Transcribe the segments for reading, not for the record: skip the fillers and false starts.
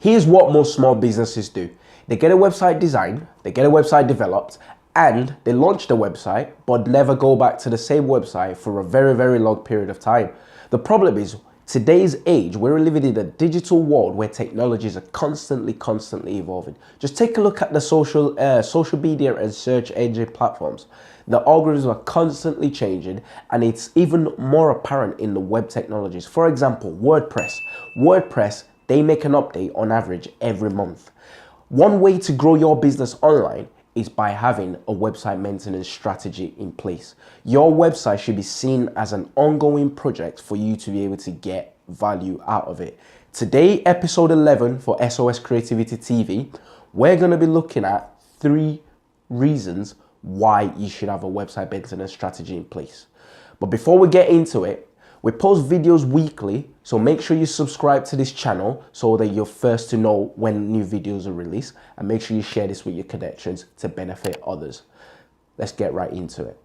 Here's what most small businesses do. They get a website designed, they get a website developed, and they launch the website, but never go back to the same website for a very, very long period of time. The problem is, today's age, we're living in a digital world where technologies are constantly evolving. Just take a look at the social media and search engine platforms. The algorithms are constantly changing, and it's even more apparent in the web technologies. For example, WordPress. WordPress, they make an update on average every month. One way to grow your business online is by having a website maintenance strategy in place. Your website should be seen as an ongoing project for you to be able to get value out of it. Today, episode 11 for SOS Creativity TV, we're going to be looking at 3 reasons why you should have a website maintenance strategy in place. But before we get into it, we post videos weekly, so make sure you subscribe to this channel so that you're first to know when new videos are released, and make sure you share this with your connections to benefit others. Let's get right into it.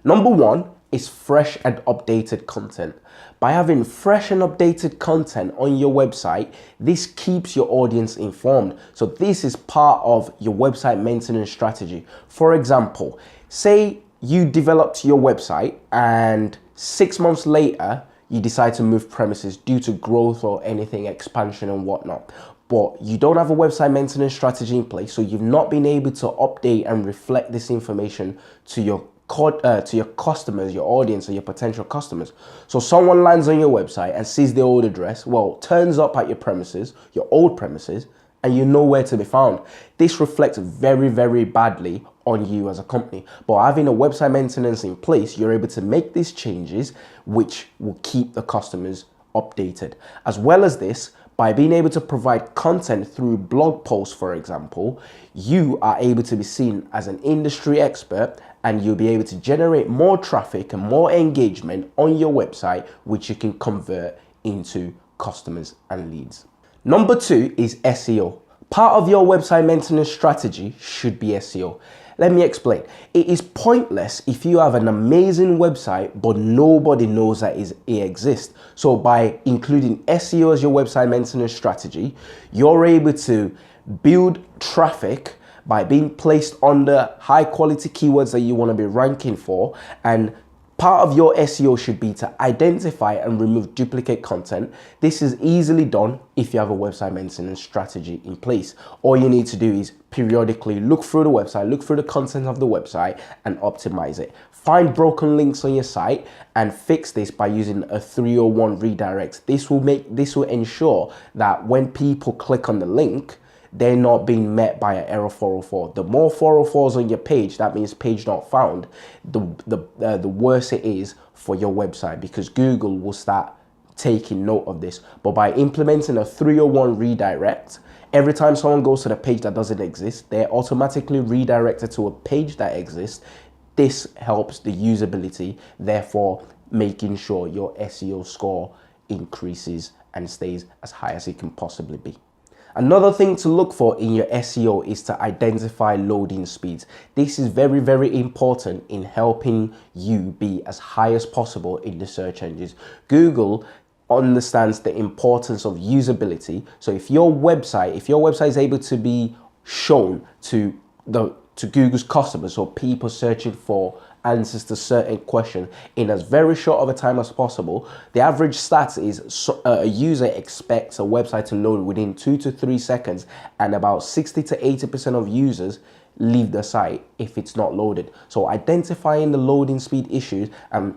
Number 1 is fresh and updated content. By having fresh and updated content on your website, this keeps your audience informed. So this is part of your website maintenance strategy. For example, say you developed your website and 6 months later, you decide to move premises due to growth or anything, expansion and whatnot. But you don't have a website maintenance strategy in place, so you've not been able to update and reflect this information to your customers, your audience, or your potential customers. So someone lands on your website and sees the old address, turns up at your premises, your old premises, and you're nowhere to be found. This reflects very, very badly on you as a company. But having a website maintenance in place, you're able to make these changes, which will keep the customers updated. As well as this, by being able to provide content through blog posts, for example, you are able to be seen as an industry expert, and you'll be able to generate more traffic and more engagement on your website, which you can convert into customers and leads. Number 2 is SEO. Part of your website maintenance strategy should be SEO. Let me explain. It is pointless if you have an amazing website, but nobody knows that it exists. So by including SEO as your website maintenance strategy, you're able to build traffic by being placed under high quality keywords that you want to be ranking for. And part of your SEO should be to identify and remove duplicate content. This is easily done if you have a website maintenance strategy in place. All you need to do is periodically look through the website, look through the content of the website and optimize it. Find broken links on your site and fix this by using a 301 redirect. This will ensure that when people click on the link, they're not being met by an error 404. The more 404s on your page, that means page not found, the worse it is for your website, because Google will start taking note of this. But by implementing a 301 redirect, every time someone goes to the page that doesn't exist, they're automatically redirected to a page that exists. This helps the usability, therefore making sure your SEO score increases and stays as high as it can possibly be. Another thing to look for in your SEO is to identify loading speeds. This is very, very important in helping you be as high as possible in the search engines. Google understands the importance of usability. So if your website is able to be shown to Google's customers, or people searching for answers to certain questions in as very short of a time as possible, the average stats is a user expects a website to load within 2 to 3 seconds, and about 60 to 80% of users leave the site if it's not loaded. So identifying the loading speed issues and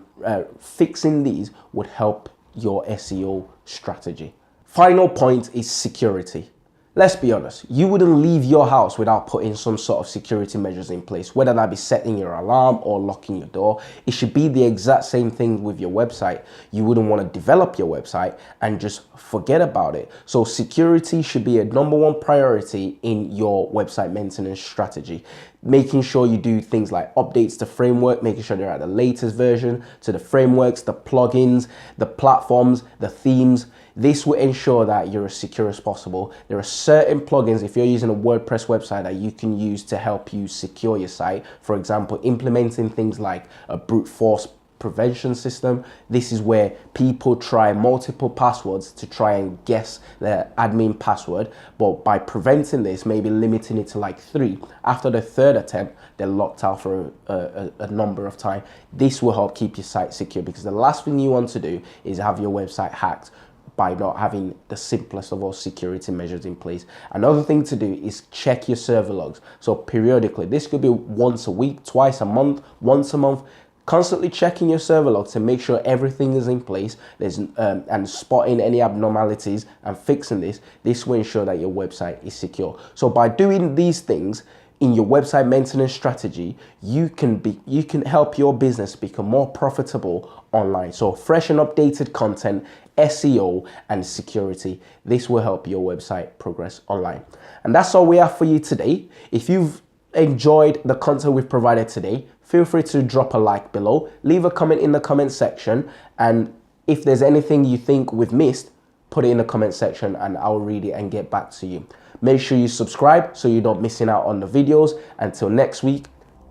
fixing these would help your SEO strategy. Final point is security. Let's be honest, you wouldn't leave your house without putting some sort of security measures in place, whether that be setting your alarm or locking your door. It should be the exact same thing with your website. You wouldn't want to develop your website and just forget about it. So security should be a #1 priority in your website maintenance strategy. Making sure you do things like updates to framework, making sure they're at the latest version to the frameworks, the plugins, the platforms, the themes. This will ensure that you're as secure as possible. There are certain plugins, if you're using a WordPress website, that you can use to help you secure your site. For example, implementing things like a brute force prevention system. This is where people try multiple passwords to try and guess their admin password, but by preventing this, maybe limiting it to like 3, after the 3rd attempt they're locked out for a number of time. This will help keep your site secure, because the last thing you want to do is have your website hacked by not having the simplest of all security measures in place. Another thing to do is check your server logs. So periodically, this could be once a week, twice a month, once a month, constantly checking your server logs to make sure everything is in place. There's and spotting any abnormalities and fixing this. This will ensure that your website is secure. So by doing these things in your website maintenance strategy, you can help your business become more profitable online. So fresh and updated content, SEO, and security. This will help your website progress online. And that's all we have for you today. If you've enjoyed the content we've provided today, feel free to drop a like below, leave a comment in the comment section, and if there's anything you think we've missed, put it in the comment section and I'll read it and get back to you. Make sure you subscribe so you're not missing out on the videos. Until next week,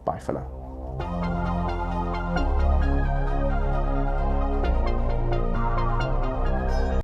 bye for now.